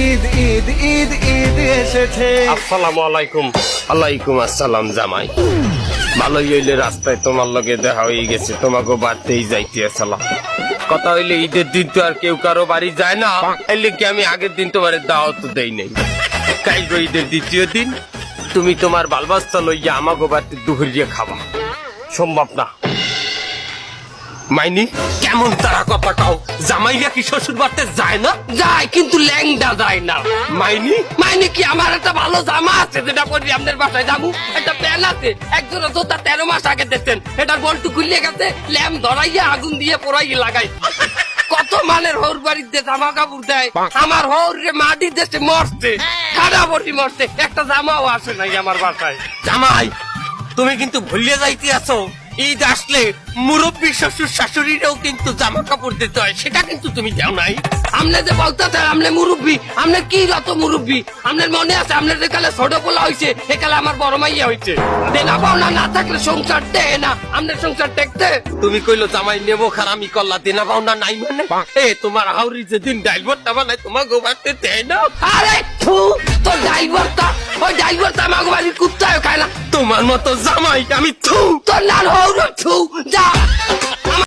ঈদ ঈদ ঈদ ঈদ এসেছে। আসসালামু আলাইকুম। ওয়ালাইকুম আসসালাম জামাই। ভালোই হইলে রাস্তায় তোমার লগে দেখা হয়ে গেছে, তোমাকে বাড়তেই যাইতে আসলাম। কথা হইলে ঈদের দিন তো আর কেউ কারো বাড়ি যায় না, এলে কি আমি আগের দিন তোমার দাওয়াত দেই নাই। কালকে ঈদের দ্বিতীয় দিন তুমি তোমার বালবাচ্চা লইয়া আমাকে বাড়িতে দুপুরিয়ে খাবা, সম্ভব না। মাইনি কেমন তারা কথা কাও, জামাইয়া কি শ্বশুর বাড়িতে যায় না? যায়, কিন্তু ল্যাংডা যায় না। মাইনি মাইনি কি আমার একটা ভালো জামা আছে যেটা পরি আপনার বাসায় যাবো, একটা প্যান আছে একজোড়া জোতা 13 মাস আগে দেখতেন, এটার বল্টু খুললে গেছে, ল্যাম্প ধরাইয়া আগুন দিয়ে পোড়াই লাগাই। কত মানের হৌর বাড়িতে জামা কাপড় দেয়, আমার হৌর রে মাটি দেশে মরছে, খাড়া বটি মরছে, একটা জামাও আসে নাই আমার বাসায়। জামাই তুমি কিন্তু ভুলিয়ে যাইতে আছো, ঈদ আসলে মুরব্বী শ্বশুর শাশুড়িরাও কিন্তু জামা কাপড় দিতে হয়, সেটা কিন্তু তুমি দাও নাই। আমনে যে বলতে আমনে মুরব্বী, আমনে কি যত মুরব্বী, আমনের মনে আছে আমনের যে কালে ছোট পোলা হয়েছে একালে আমার বড় মাইয়া হয়েছে। দেনা পাওনা না থাকলে সংসার টেকে না, আমনের সংসার টেকতে। তুমি কইলো জামাই নেবো খারামি করলা, দেনা পাওনা নাই মানে তোমার হাউরি যেদিন ড্রাইভারটা বানায় তোমার গোবাতে দেয় না। আরে তোর ড্রাইভারটা, ওই ড্রাইভারটা আমার বাড়ির কুত্তায় খায় না। তোমার মতো জামাই আমি তোর লাল হৌর যা।